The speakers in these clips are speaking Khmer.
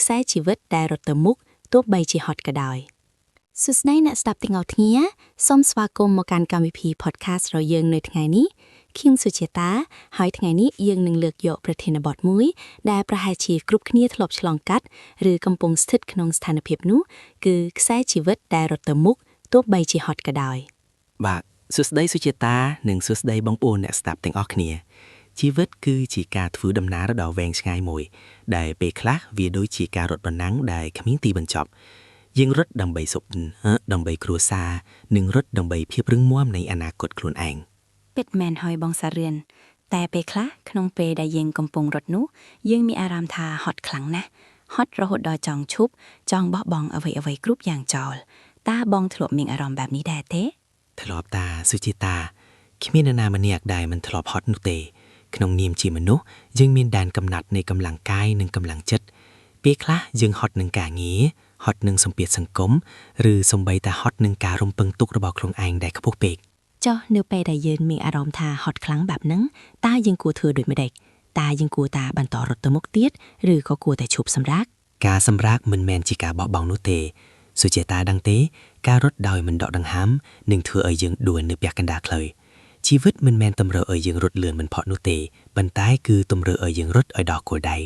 ខ្សែជីវិតដែលរត់ទៅមុខទោះបីជាហត់ក៏ដោយសួស្តីអ្នកស្ដាប់ទាំងអស់គ្នាសូមស្វាគមន៍មកកាន់កម្មវិធី podcast របស់យើងនៅថ្ងៃនេះខ្ញុំសុជាតាហើយថ្ងៃនេះយើងនឹងលើកយកប្រធានបទមួយដែលប្រហែលជាគ្រប់គ្នាធ្លាប់ឆ្លងកាត់ឬកំពុងស្ថិតក្នុងស្ថានភាពនោះគឺខ្សែជីវិតដែលរត់ទៅមុខទោះបីជាហត់ក៏ដោយបាទសួស្តីសុជាតានិងសួស្តីបងប្អូនអ្នកស្ដាប់ទាំងអស់គ្នាជីវិតគឺជាការធ្វើដំណើរដ៏វែងឆ្ងាយមួយដែលពេលខ្លះវាដូចជាការរត់ប្រណាំងដែលគ្មានទីបញ្ចប់យើងរត់ដើម្បីសុខដើម្បីគ្រួសារនិងរត់ដើម្បីភាពរឹងមាំនៃអនាគតខ្លួនឯងពិតមែនហើយបងសារឿនតែពេលខ្លះក្នុងពេលដែលយើងកំពុងរត់នោះយើងមានអារម្មណ៍ថាហត់ខ្លាំងណាស់ហត់រហូតដល់ចង់ឈប់ចង់បោះបង់អ្វីៗគ្រប់យ៉ាងចោលតើបងធ្លាប់មានអារម្មណ៍បែបនេះដែរទេធ្លាប់តាសុជាតាគ្មាននរណាម្នាក់ដែលមិនធ្លាប់ហត់នោះទេក្នុងនាមជាមនុស្សយើងមានដែនកំណត់នៃកម្លាំងកាយនិងកម្លាំងចិត្តពេលខ្លះយើងហត់នឹងការងារហត់នឹងសម្ពាធសង្គមឬសូម្បីតែហត់នឹងការរំពឹងទុករបស់ខ្លួនឯងដែលខ្ពស់ពេកចុះនៅពេលដែលយើងមានអារម្មណ៍ថាហត់ខ្លាំងបែបហ្នឹងតើយើងគួរធ្វើដូចម្តេចតើយើងគួរតែបន្តរត់ទៅមុខទៀតឬក៏គួរតែឈប់សម្រាកការសម្រាកមិនមែនជាការបោះបង់នោះទេសុជាតាដឹងទេការរត់ដោយមិនដកដង្ហើមនឹងធ្វើឲ្យយើងដួលនៅពាក់កណ្ដាលផ្លូវជីវិតមិនមែនតម្រូវឲ្យយើងរត់លឿនបំផុតនោះទេប៉ុន្តែគឺតម្រូវឲ្យយើងរត់ឲ្យដល់គោលដៅ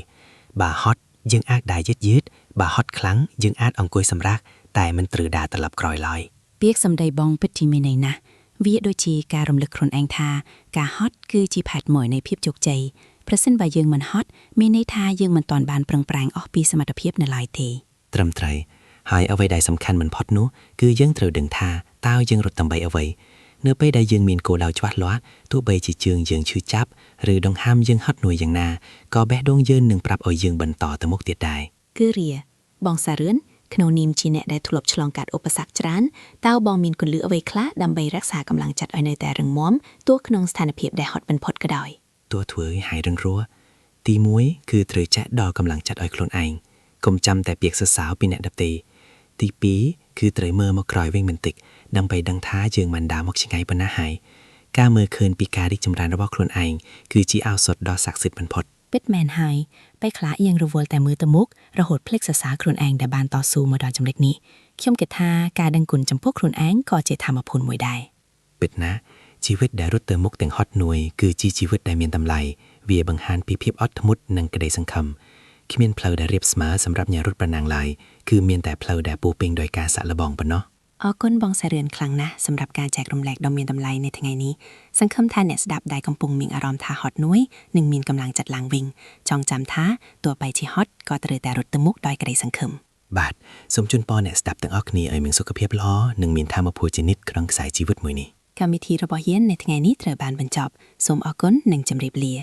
បើហត់យើងអាចដើរយឺតៗបើហត់ខ្លាំងយើងអាចអង្គុយសម្រាកតែមិនត្រូវដើរត្រឡប់ក្រោយឡើយពាក្យសម្ដីបងពិតជាមានន័យណាស់វាដូចជាការរំលឹកខ្លួនឯងថាការហត់គឺជាផែនមួយនៃភាពជោគជ័យប្រសិនបើយើងមិនហត់មានន័យថាយើងមិនទាន់បានប្រឹងប្រែងអស់ពីសមត្ថភាពនៅឡើយទេត្រឹមត្រូវហើយអ្វីដែលសំខាន់បំផុតនោះគឺយើងត្រូវដឹងថាតើយើងរត់ដើម្បីអ្វីនៅពេលដែលយើងមានគោលដៅច្បាស់លាស់ទោះបីជាជើងយើងឈឺចាប់ឬដង្ហើមយើងហត់នឿយយ៉ាងណាក៏បេះដូងយើងនឹងប្រាប់ឲ្យយើងបន្តទៅមុខទៀតដែរគឺរាបងសារឿនក្នុងនាមជាអ្នកដែលធ្លាប់ឆ្លងកាត់ឧបសគ្គច្រើនតើបងមានគន្លឹះអ្វីខ្លះដើម្បីរក្សាកម្លាំងចិត្តឲ្យនៅតែរឹងមាំទោះក្នុងស្ថានភាពដែលហត់បំផុតក៏ដោយទោះធ្វើឲ្យរឹងរូសទី1គឺត្រូវចេះដល់កម្លាំងចិត្តឲ្យខ្លួនឯងកុំចាំតែពាក្យសរសើរពីអ្នកដទៃទី2គឺត្រូវមើលមកក្រោយវិញបន្តិចដើម្បីដឹងថាយើងមិនដើរមកឆ្ងាយប៉ុណ្ណាហើយការមើលឃើញពីការរីកចម្រើនរបស់ខ្លួនឯងគឺជាឱសថដ៏ស័ក្តិសិទ្ធិបំផុតពិតមែនហើយពេលខ្លះយើងរវល់តែមើលទៅមុខរហូតភ្លេចសរសើរខ្លួនឯងដែលបានតស៊ូមកដល់ចំណុចនេះខ្ញុំគិតថាការដឹងគុណចំពោះខ្លួនឯងក៏ជាធម៌ពលមួយដែរពិតណាស់ជីវិតដែលរត់ទៅមុខទាំងហត់នឿយគឺជាជីវិតដែលមានតម្លៃវាបង្ហាញពីភាពអត់ធ្មត់និងក្តីសង្ឃឹមគ្មានផ្លូវដែលរាបស្មើសម្រាប់អ្នករត់ប្រណាំងឡើយគឺមានតែផ្លូវដែលពោរពេញដោយការសាក់លបងប៉ុណ្ណោះអរគុណបងសារឿនខ្លាំងណាស់សម្រាប់ការចែករំលែកដ៏មានតម្លៃនៅថ្ងៃនេះសង្ឃឹមថាអ្នកស្ដាប់ដែលកំពុងមានអារម្មណ៍ថាហត់នឿយនឹងមានកម្លាំងចិត្តឡើងវិញចងចាំថាទោះបីជាហត់ក៏ត្រូវតែរត់ទៅមុខដោយក្តីសង្ឃឹមបាទសូមជូនពរអ្នកស្ដាប់ទាំងអស់គ្នាឲ្យមានសុខភាពល្អនិងមានថាមពលជានិច្ចក្នុងខ្សែជីវិតមួយនេះកម្មវិធីរបស់យើងនៅថ្ងៃនេះត្រូវបានបញ្ចប់សូមអរគុណនិងជម្រាបលា